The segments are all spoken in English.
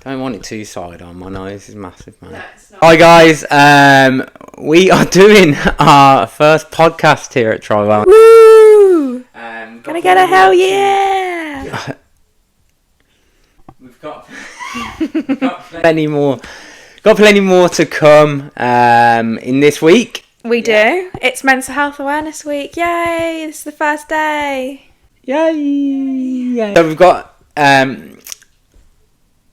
Don't want it too side on. My nose is massive, man. No, it's not. Hi guys, we are doing our first podcast here at Trivell. Woo! Can I get a hell yeah? We've got plenty more. Got plenty more to come in this week. We do. It's Mental Health Awareness Week. Yay! This is the first day. Yay! So we've got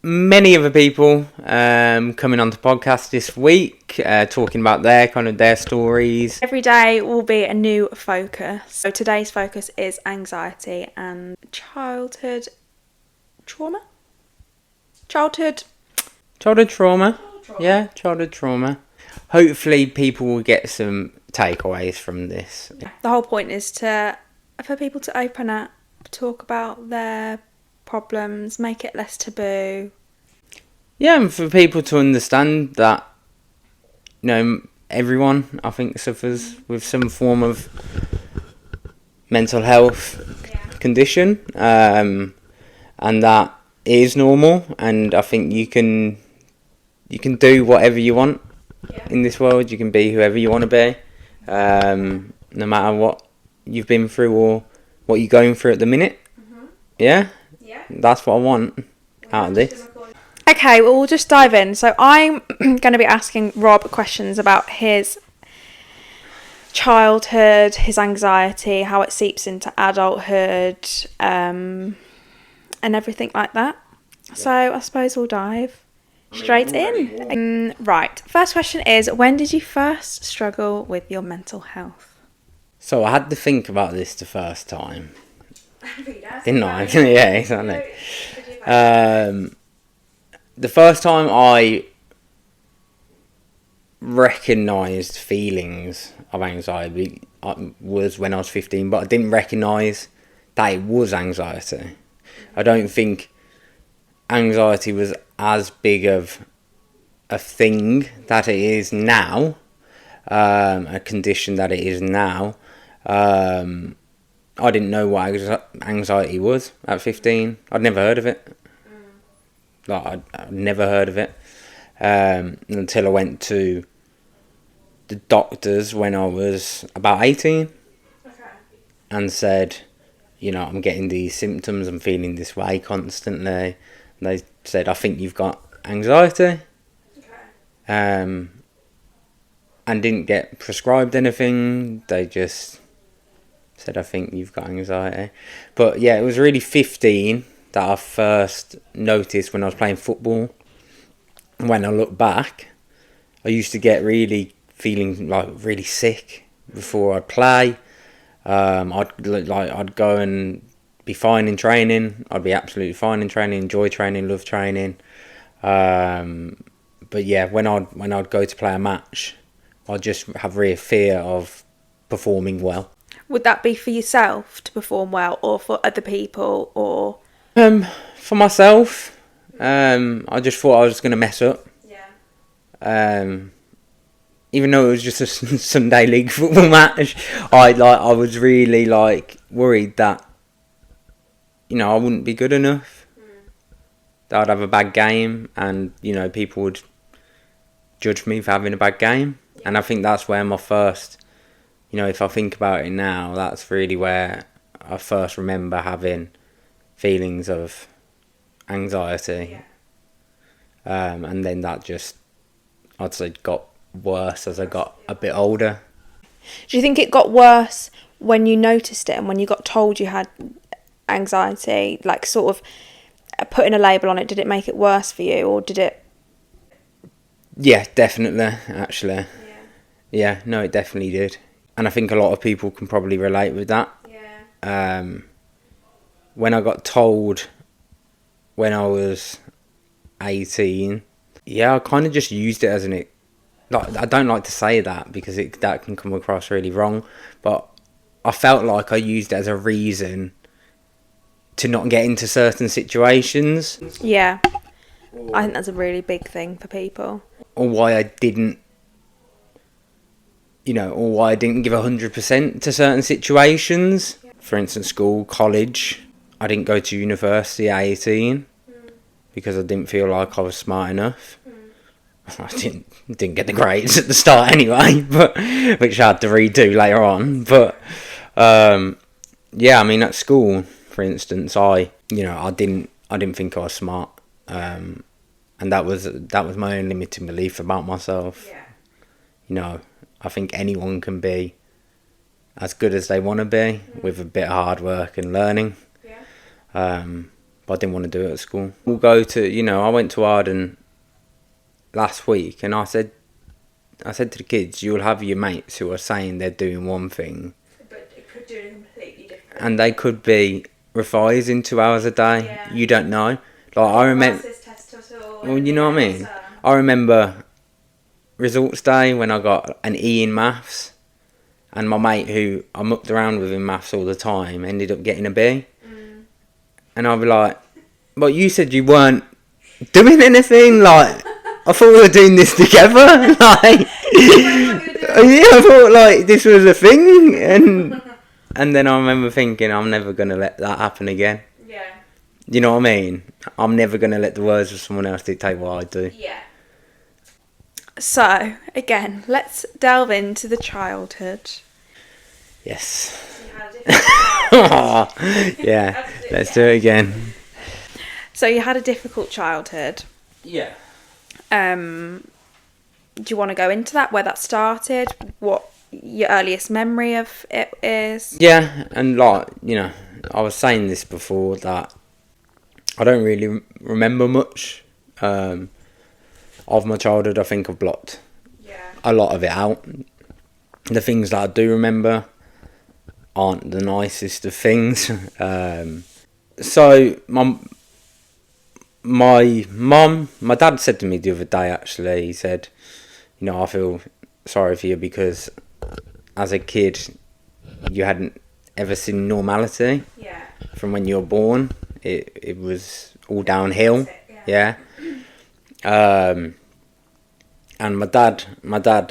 many other people coming onto podcast this week, talking about their stories. Every day will be a new focus. So today's focus is anxiety and childhood trauma. Childhood trauma. Yeah, childhood trauma. Hopefully people will get some takeaways from this. The whole point is for people to open up, talk about their problems, make it less taboo. Yeah, and for people to understand that, everyone, I think, suffers with some form of mental health condition, and that it is normal, and I think you can do whatever you want in this world. You can be whoever you want to be, no matter what you've been through or what you're going through at the minute. Mm-hmm. Yeah, that's what I want out of this. Okay, well, we'll just dive in. So I'm going to be asking Rob questions about his childhood, his anxiety, how it seeps into adulthood, and everything like that. Yeah. So I suppose we'll dive straight in. Right. First question is, when did you first struggle with your mental health? So I had to think about this the first time. Didn't I? Yeah, exactly. The first time I recognised feelings of anxiety was when I was 15, but I didn't recognise that it was anxiety. I don't think anxiety was as big of a thing that it is now, a condition that it is now. I didn't know what anxiety was at 15. I'd never heard of it. I'd never heard of it until I went to the doctors when I was about 18 and said, I'm getting these symptoms, I'm feeling this way constantly. And they said, I think you've got anxiety. And didn't get prescribed anything. They just said, I think you've got anxiety. But yeah, it was really 15 that I first noticed when I was playing football. When I look back, I used to get feeling really sick before I'd play. I'd go and be fine in training. I'd be absolutely fine in training, enjoy training, love training. But yeah, when I'd go to play a match, I'd just have real fear of performing well. Would that be for yourself to perform well, or for other people, or? For myself, I just thought I was going to mess up. Yeah. Even though it was just a Sunday league football match, I was really worried that, I wouldn't be good enough. That I'd have a bad game, and people would judge me for having a bad game. Yeah. And I think that's where my first, if I think about it now, that's really where I first remember having feelings of anxiety. Yeah. And then that just, I'd say, got worse as I got a bit older. Do you think it got worse when you noticed it and when you got told you had anxiety, sort of putting a label on it? Did it make it worse for you, or did it? Yeah, definitely, actually. Yeah, no, it definitely did. And I think a lot of people can probably relate with that. Yeah. When I got told when I was 18, I kind of just used it as I don't like to say that because that can come across really wrong, but I felt like I used it as a reason to not get into certain situations. Yeah, I think that's a really big thing for people. Or why I didn't, or why I didn't give 100% to certain situations. For instance, school, college. I didn't go to university at 18. because I didn't feel like I was smart enough. I didn't get the grades at the start anyway, but which I had to redo later on. But yeah, I mean, at school, for instance, I didn't think I was smart, and that was my own limiting belief about myself. Yeah. You know, I think anyone can be as good as they want to be with a bit of hard work and learning. Yeah. But I didn't want to do it at school. We'll go to, I went to Arden last week, and I said to the kids, you'll have your mates who are saying they're doing one thing, But it could do it completely different. and they could be revising 2 hours a day. Yeah. You don't know. Like, I remember. Well, you know what I mean? I remember results day when I got an E in maths, and my mate who I mucked around with in maths all the time ended up getting a B. And I'd be like, but you said you weren't doing anything, like, I thought we were doing this together, like, yeah, I thought, like, this was a thing, and then I remember thinking, I'm never going to let that happen again. Yeah. You know what I mean? I'm never going to let the words of someone else dictate what I do. Yeah. So, again, let's delve into the childhood. Yes. You had a difficult childhood. Yeah, Absolutely, let's do it again. So you had a difficult childhood. Yeah. Do you want to go into that, where that started, what your earliest memory of it is? Yeah, and like, I was saying this before, that I don't really remember much of my childhood. I think I've blocked a lot of it out. The things that I do remember aren't the nicest of things. So my dad said to me the other day, actually, he said, I feel sorry for you because as a kid you hadn't ever seen normality. Yeah. From when you were born. It was all downhill. Yeah. And my dad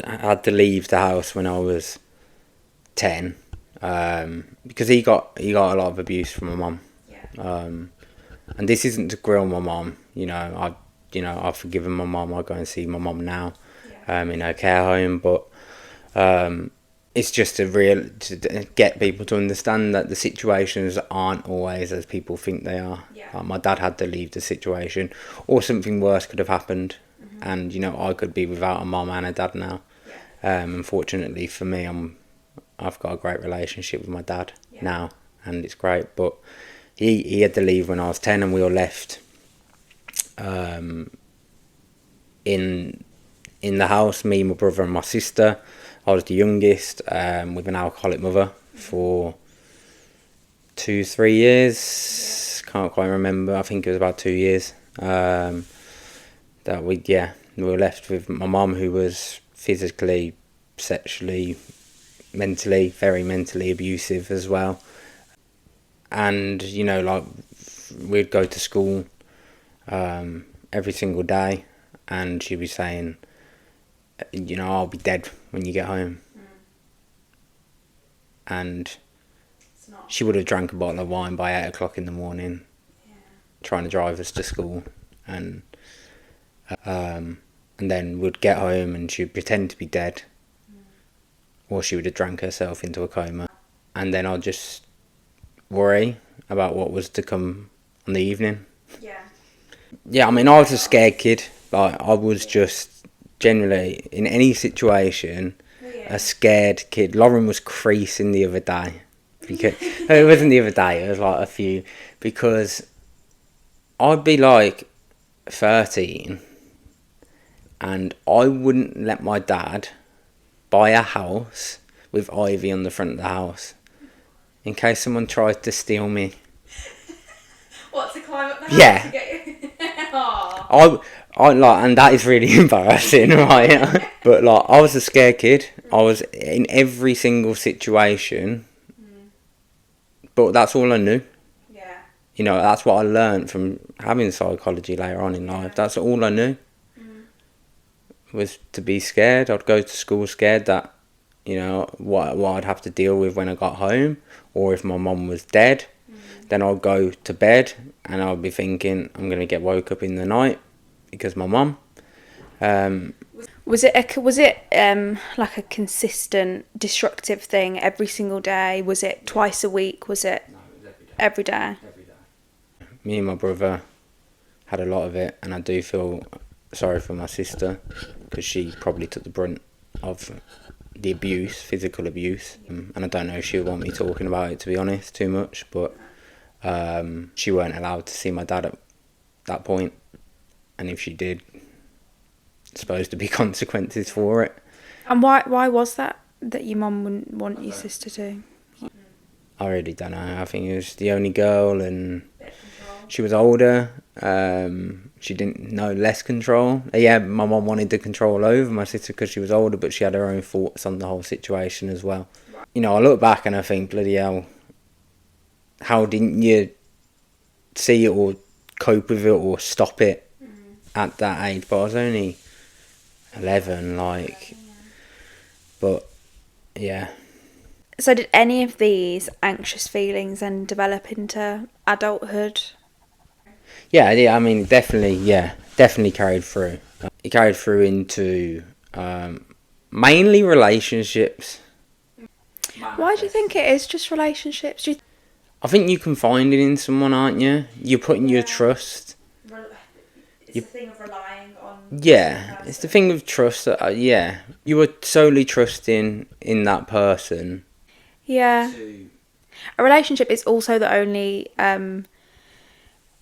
had to leave the house when I was 10, because he got a lot of abuse from my mum. Yeah. And this isn't to grill my mum. I've forgiven my mum. I go and see my mum now, in her care home. But it's just to get people to understand that the situations aren't always as people think they are. Yeah. My dad had to leave the situation, or something worse could have happened, and I could be without a mum and a dad now. Unfortunately for me, I've got a great relationship with my dad now, and it's great. But he had to leave when I was 10, and we all left in the house, me, my brother and my sister. I was the youngest, with an alcoholic mother for 2-3 years. Can't quite remember. I think it was about 2 years. That we were left with my mum, who was physically, sexually, very mentally abusive as well. And like, we'd go to school every single day, and she'd be saying, I'll be dead when you get home. And she would have drank a bottle of wine by 8 o'clock in the morning, trying to drive us to school, and then we'd get home and she'd pretend to be dead, or she would have drank herself into a coma, and then I'd just worry about what was to come on the evening. Yeah, I mean, I was a scared kid. Like, I was just generally, in any situation, a scared kid. Lauren was creasing the other day. Because it wasn't the other day, it was like a few. Because I'd be like 13, and I wouldn't let my dad buy a house with ivy on the front of the house, in case someone tried to steal me. What, to climb up the house? Yeah. To get you? I like, and that is really embarrassing, right? But like, I was a scared kid. I was in every single situation, but that's all I knew. Yeah. That's what I learned from having psychology later on in life. That's all I knew. Was to be scared. I'd go to school scared that, what I'd have to deal with when I got home, or if my mum was dead. then I'll go to bed and I'll be thinking I'm going to get woke up in the night because my mum. Was it like a consistent destructive thing every single day? Was it twice a week? Was it every day? Me and my brother had a lot of it, and I do feel sorry for my sister because she probably took the brunt of the abuse, physical abuse. And I don't know if she'll want me talking about it, to be honest, too much, but she weren't allowed to see my dad at that point, and if she did, supposed to be consequences for it. And why was that your mum wouldn't want your sister to? I really don't know. I think it was the only girl, and she was older. She didn't know less control. Yeah, my mum wanted the control over my sister because she was older, but she had her own thoughts on the whole situation as well. You know, I look back and I think, bloody hell, how didn't you see it or cope with it or stop it at that age? But I was only 11, like, but yeah. So did any of these anxious feelings then develop into adulthood? Yeah, I mean, definitely carried through. It carried through into mainly relationships. Why do you think it is just relationships? I think you can find it in someone, aren't you? You're putting your trust. It's the thing of relying on. Yeah, it's the thing of trust. Yeah, you were solely trusting in that person. Yeah. A relationship is also the only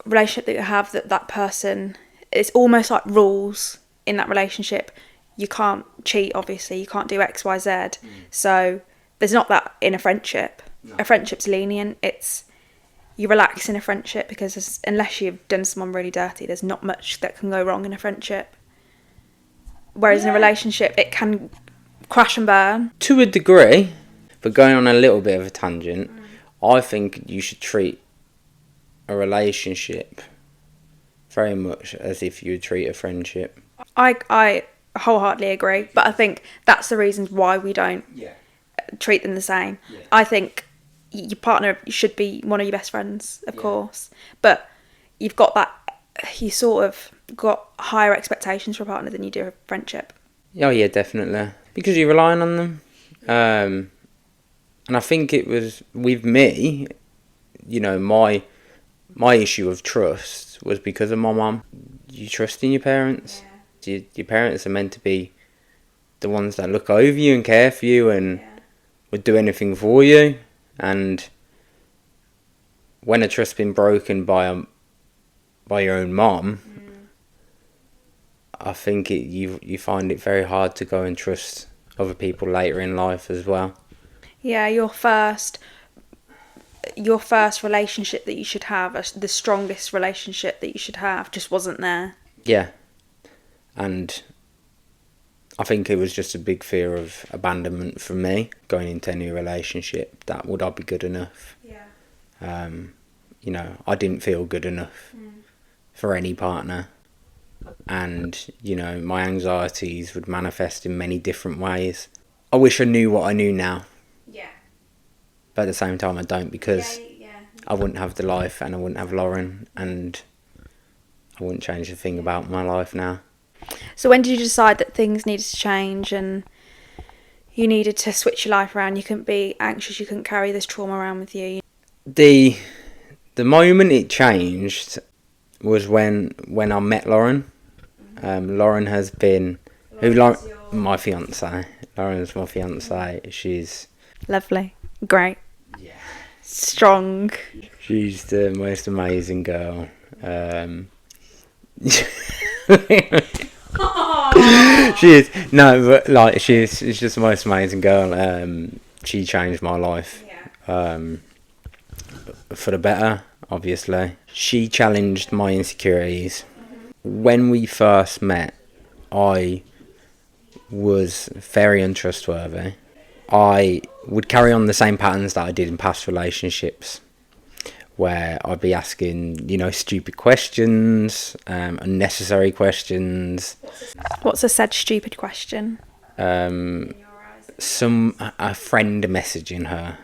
relationship that you have that person. It's almost like rules in that relationship. You can't cheat, obviously. You can't do X, Y, Z. So there's not that in a friendship. No. A friendship's lenient. It's you relax in a friendship because unless you've done someone really dirty, there's not much that can go wrong in a friendship. Whereas in a relationship, it can crash and burn. To a degree, but going on a little bit of a tangent, I think you should treat a relationship very much as if you would treat a friendship. I wholeheartedly agree, but I think that's the reasons why we don't treat them the same. Yeah. I think your partner should be one of your best friends, of course, but you've got that, you sort of got higher expectations for a partner than you do a friendship. Oh yeah, definitely, because you're relying on them. And I think it was with me, you know, my issue of trust was because of my mum. You trust in your parents. Yeah. Your parents are meant to be the ones that look over you and care for you and would do anything for you. And when a trust's been broken by your own mum, I think you find it very hard to go and trust other people later in life as well. Yeah, your first relationship that you should have, the strongest relationship that you should have, just wasn't there. Yeah, and I think it was just a big fear of abandonment for me going into any relationship. That would I be good enough? Yeah. You know, I didn't feel good enough for any partner, and you know, my anxieties would manifest in many different ways. I wish I knew what I knew now. But at the same time I don't, because I wouldn't have the life and I wouldn't have Lauren, and I wouldn't change a thing about my life now. So when did you decide that things needed to change and you needed to switch your life around? You couldn't be anxious, you couldn't carry this trauma around with you? The moment it changed was when I met Lauren. Lauren has been... my fiancée. Lauren's my fiancée. She's... lovely. Great. Yeah. Strong. She's the most amazing girl. She is. No, but like she's just the most amazing girl. She changed my life. For the better, obviously. She challenged my insecurities. When we first met, I was very untrustworthy. I would carry on the same patterns that I did in past relationships, where I'd be asking, you know, stupid questions, unnecessary questions. What's a said stupid question? A friend messaging her,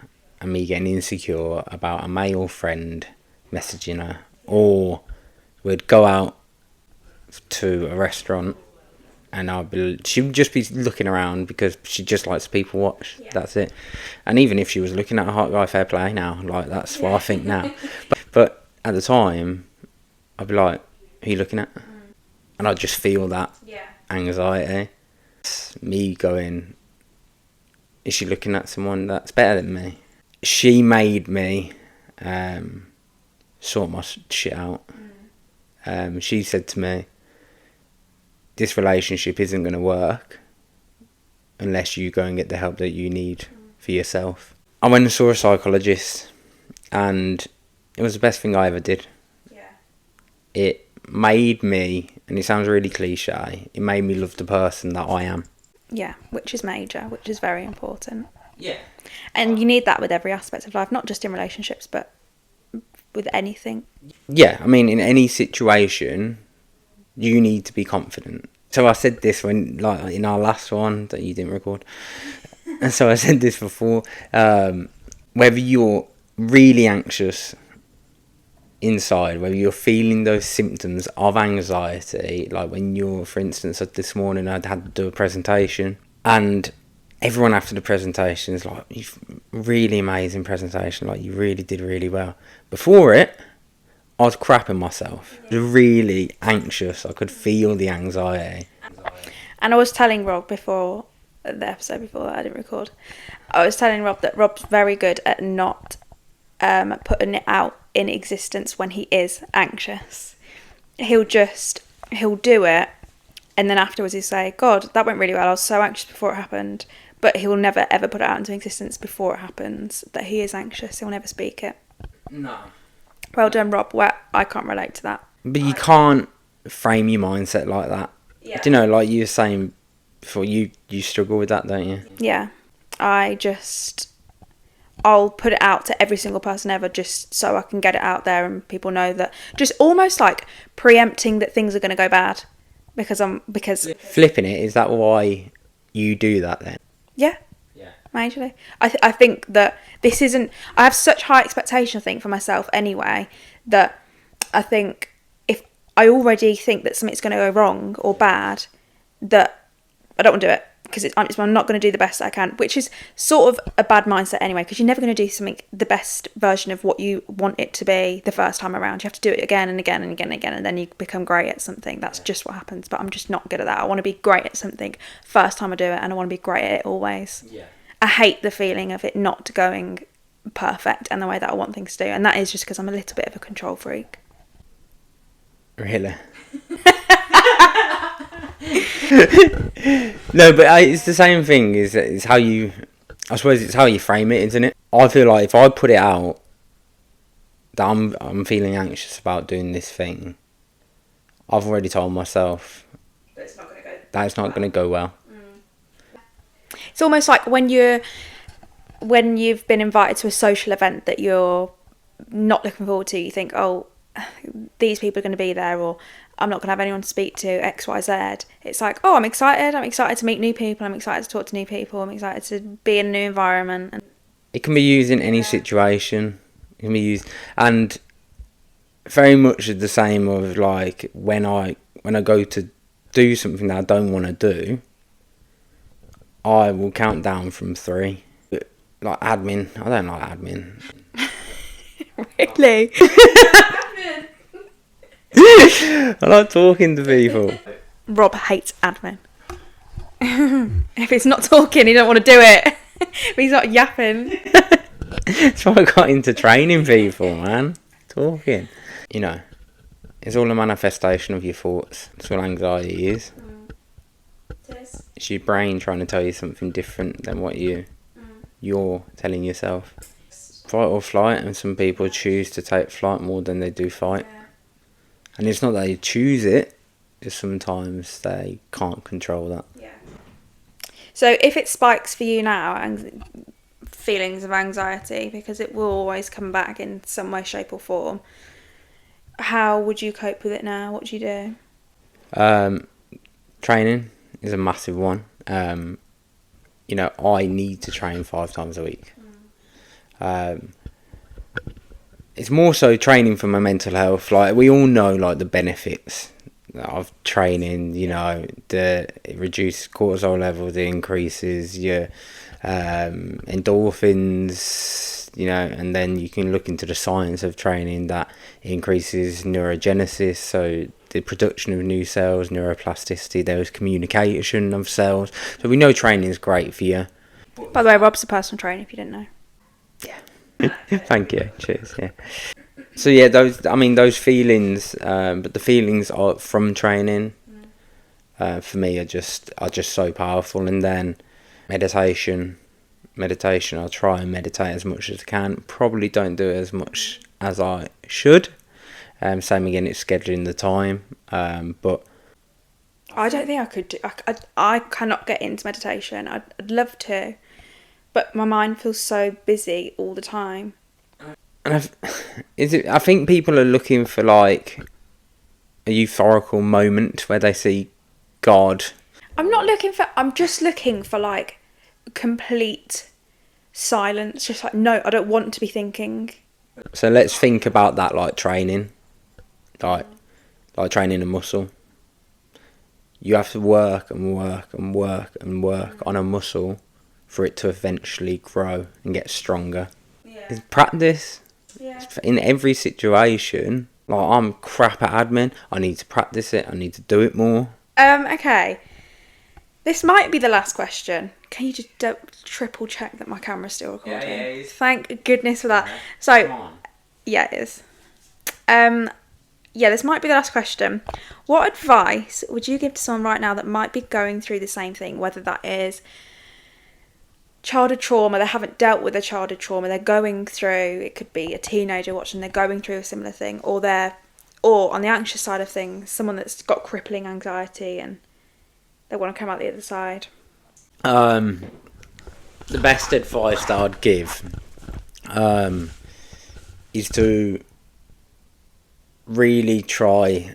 and me getting insecure about a male friend messaging her, or we'd go out to a restaurant and she would just be looking around because she just likes people watch. Yeah. That's it. And even if she was looking at a hot guy, fair play now. Like, that's what I think now. But at the time, I'd be like, who are you looking at? And I'd just feel that anxiety. It's me going, is she looking at someone that's better than me? She made me sort my shit out. She said to me, this relationship isn't going to work unless you go and get the help that you need for yourself. I went and saw a psychologist, and it was the best thing I ever did. Yeah. It made me, and it sounds really cliche, it made me love the person that I am. Yeah, which is major, which is very important. Yeah. And you need that with every aspect of life, not just in relationships, but with anything. Yeah, I mean, in any situation, you need to be confident. So I said this when, like, in our last one that you didn't record. And so I said this before. Whether you're really anxious inside, whether you're feeling those symptoms of anxiety, like when you're, for instance, this morning I'd had to do a presentation, and everyone after the presentation is like, you've really amazing presentation, like you really did really well. Before it, I was crapping myself. I was really anxious. I could feel the anxiety. And I was telling Rob before the episode before that I didn't record, I was telling Rob that Rob's very good at not putting it out in existence when he is anxious. He'll do it, and then afterwards he'll say, God, that went really well. I was so anxious before it happened. But he'll never ever put it out into existence before it happens that he is anxious. He'll never speak it. No. Well done, Rob. Well, I can't relate to that. But you can't frame your mindset like that. Yeah. Do you know, like you were saying before, you struggle with that, don't you? Yeah. I'll put it out to every single person ever just so I can get it out there and people know that, just almost like preempting that things are going to go bad because flipping it, is that why you do that then? Yeah. Majorly. I think that this isn't... I have such high expectation, I think, for myself anyway, that I think if I already think that something's going to go wrong or bad, that I don't want to do it because I'm not going to do the best I can, which is sort of a bad mindset anyway, because you're never going to do something, the best version of what you want it to be the first time around. You have to do it again and again and again and again, and then you become great at something. That's just what happens, but I'm just not good at that. I want to be great at something first time I do it, and I want to be great at it always. Yeah. I hate the feeling of it not going perfect and the way that I want things to do, and that is just because I'm a little bit of a control freak. Really? No, but it's the same thing. It's how you... I suppose it's how you frame it, isn't it? I feel like if I put it out that I'm feeling anxious about doing this thing, I've already told myself that it's not going to go well. It's almost like when you've been invited to a social event that you're not looking forward to, you think, oh, these people are going to be there, or I'm not going to have anyone to speak to, X, Y, Z. It's like, oh, I'm excited to meet new people, I'm excited to talk to new people, I'm excited to be in a new environment. It can be used in any situation. It can be used, and very much the same of like when I go to do something that I don't want to do, I will count down from 3. Like admin, I don't like admin. Really? I like talking to people. Rob hates admin. If he's not talking, he don't want to do it. If he's not yapping. That's why I got into training people, man. Talking. You know, it's all a manifestation of your thoughts. That's what anxiety is. It's your brain trying to tell you something different than what you're telling yourself. Fight or flight, and some people choose to take flight more than they do fight. Yeah. And it's not that they choose it, it's sometimes they can't control that. Yeah. So if it spikes for you now, feelings of anxiety, because it will always come back in some way, shape or form, how would you cope with it now? What do you do? Training is a massive one. You know, I need to train 5 times a week. It's more so training for my mental health. Like, we all know, like, the benefits of training. You know, it reduces cortisol levels, it increases your endorphins. You know, and then you can look into the science of training that increases neurogenesis, so the production of new cells, neuroplasticity, there is communication of cells. So we know training is great for you. By the way, Rob's a personal trainer, if you didn't know. Yeah. Thank you. Cheers. Yeah. So yeah, those feelings, but the feelings are from training. For me, are just so powerful. And then meditation. I'll try and meditate as much as I can. Probably don't do it as much as I should. Same again, it's scheduling the time. But I don't think I could do. I cannot get into meditation. I'd love to, but my mind feels so busy all the time. And I think people are looking for like a euphorical moment where they see God. I'm just looking for like complete silence. Just like, no, I don't want to be thinking. So let's think about that like training, like training a muscle. You have to work and work and work and work on a muscle for it to eventually grow and get stronger. Yeah. It's practice. Yeah. In every situation. Like, I'm crap at admin. I need to practice it. I need to do it more. Okay. This might be the last question. Can you just triple check that my camera's still recording? Yeah, it is. Thank goodness for that. So, yeah, it is. Yeah, this might be the last question. What advice would you give to someone right now that might be going through the same thing, whether that is childhood trauma, they haven't dealt with a childhood trauma, they're going through, it could be a teenager watching, they're going through a similar thing, or on the anxious side of things, someone that's got crippling anxiety and they want to come out the other side? The best advice that I'd give is to really try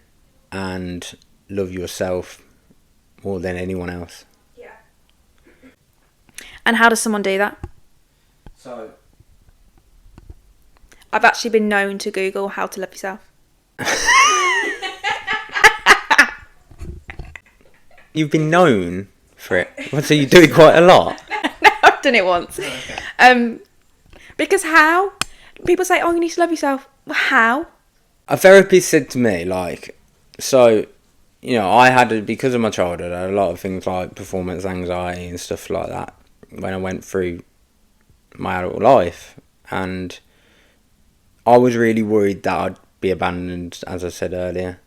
and love yourself more than anyone else. Yeah. And how does someone do that? So, I've actually been known to Google how to love yourself. You've been known for it? So you do it quite a lot? No, I've done it once. Okay. Because how? People say, oh, you need to love yourself. How? A therapist said to me, like, so, you know, because of my childhood, I had a lot of things like performance anxiety and stuff like that when I went through my adult life. And I was really worried that I'd be abandoned, as I said earlier.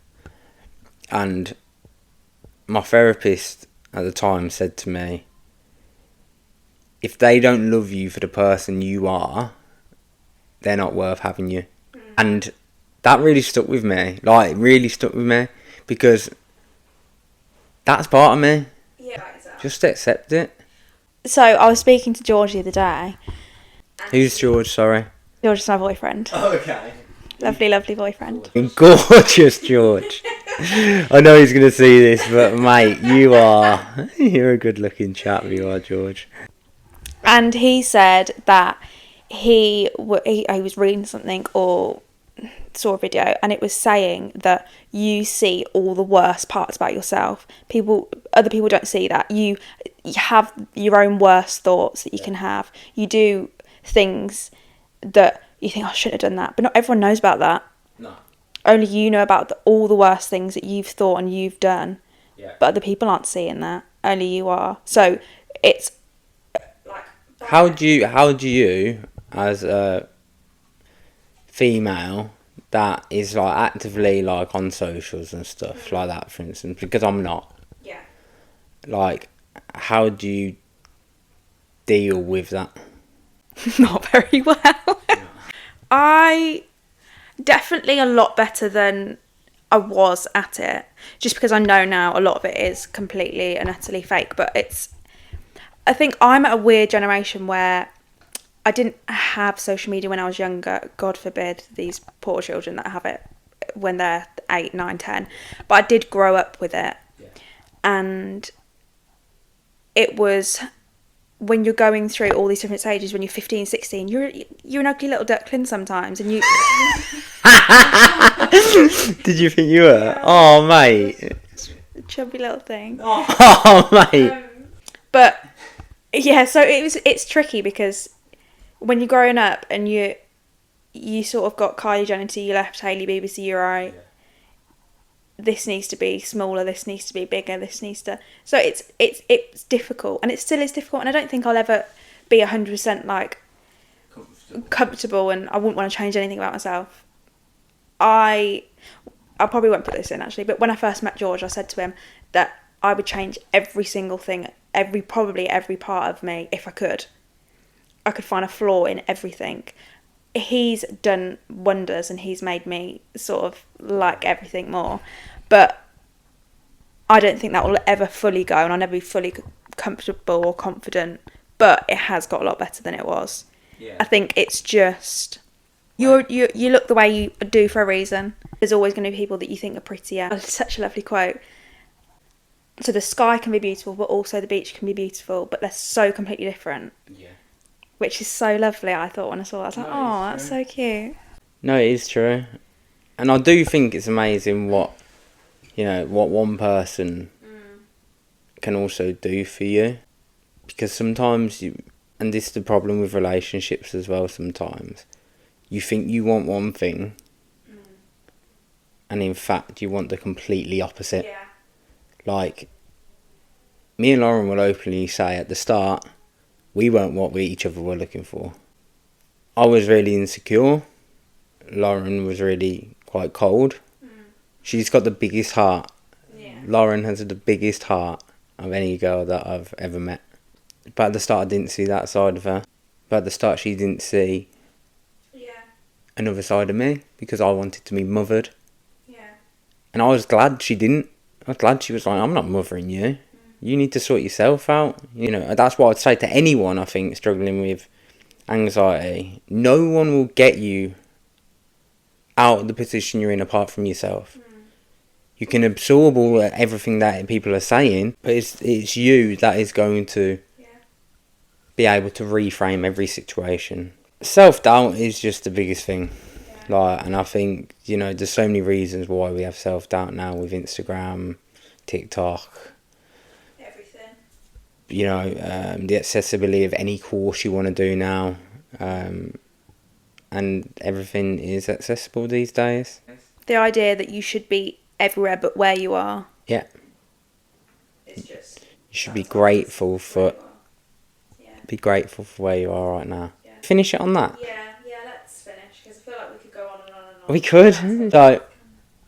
And my therapist at the time said to me, if they don't love you for the person you are, they're not worth having you. And that really stuck with me. Like, really stuck with me. Because that's part of me. Yeah, exactly. Just accept it. So, I was speaking to George the other day. Who's George, sorry? George is my boyfriend. Oh, okay. Lovely, lovely boyfriend. Gorgeous George. I know he's going to see this, but mate, you're a good looking chap, you are, George. And he said that he was reading something or saw a video and it was saying that you see all the worst parts about yourself. Other people don't see that. You have your own worst thoughts that you can have. You do things that you think, I shouldn't have done that, but not everyone knows about that. No. Only you know about all the worst things that you've thought and you've done. Yeah. But other people aren't seeing that. Only you are. So it's like, how do you as a female that is like actively like on socials and stuff like that, for instance, because I'm not. Yeah. Like, how do you deal with that? Not very well. No. I definitely a lot better than I was at it, just because I know now a lot of it is completely and utterly fake. But I think I'm at a weird generation where I didn't have social media when I was younger. God forbid these poor children that have it when they're 8, 9, 10. But I did grow up with it. Yeah. And it was when you're going through all these different stages, when you're 15, 16, you're an ugly little duckling sometimes, and you. Did you think you were? Oh, mate. Chubby little thing. Oh, mate. But yeah, so it's tricky because when you're growing up and you sort of got Kylie Jenner to your left, Hailey Bieber to your right. This needs to be smaller, this needs to be bigger, this needs to... So it's difficult, and it still is difficult, and I don't think I'll ever be 100% like comfortable, and I wouldn't want to change anything about myself. I probably won't put this in actually, but when I first met George, I said to him that I would change every single thing, probably every part of me if I could. I could find a flaw in everything. He's done wonders, and he's made me sort of like everything more. But I don't think that will ever fully go, and I'll never be fully comfortable or confident. But it has got a lot better than it was. Yeah. I think it's just you look the way you do for a reason. There's always going to be people that you think are prettier. It's such a lovely quote. So the sky can be beautiful, but also the beach can be beautiful, but they're so completely different. Yeah. Which is so lovely, I thought, when I saw that. I was like, oh, that's so cute. No, it is true. And I do think it's amazing what one person can also do for you. Because sometimes and this is the problem with relationships as well sometimes, you think you want one thing, and in fact you want the completely opposite. Yeah. Like, me and Lauren will openly say at the start, we weren't what each other were looking for. I was really insecure. Lauren was really quite cold. She's got the biggest heart. Yeah. Lauren has the biggest heart of any girl that I've ever met. But at the start I didn't see that side of her. But at the start she didn't see another side of me, because I wanted to be mothered. Yeah. And I was glad she didn't. I was glad she was like, I'm not mothering you. You need to sort yourself out. That's what I'd say to anyone, I think, struggling with anxiety. No one will get you out of the position you're in apart from yourself. You can absorb everything that people are saying, but it's you that is going to be able to reframe every situation. Self-doubt is just the biggest thing. And I think, there's so many reasons why we have self-doubt now with Instagram, TikTok... the accessibility of any course you want to do now, and everything is accessible these days. The idea that you should be everywhere but where you are. Yeah. It's just... You should be grateful for... Be grateful for where you are right now. Yeah. Finish it on that. Yeah, let's finish, because I feel like we could go on and on and on. We could. So,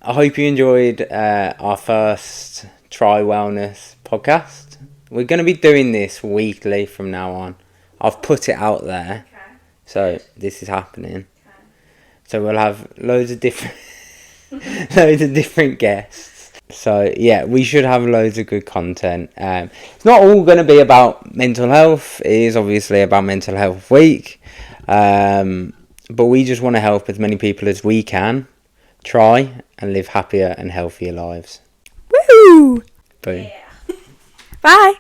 I hope you enjoyed our first Try Wellness podcast. We're going to be doing this weekly from now on. I've put it out there. Okay. So this is happening. Okay. So we'll have loads of different guests. So yeah, we should have loads of good content. It's not all going to be about mental health. It is obviously about Mental Health Week. But we just want to help as many people as we can try and live happier and healthier lives. Woo! Boom. Yeah. Bye.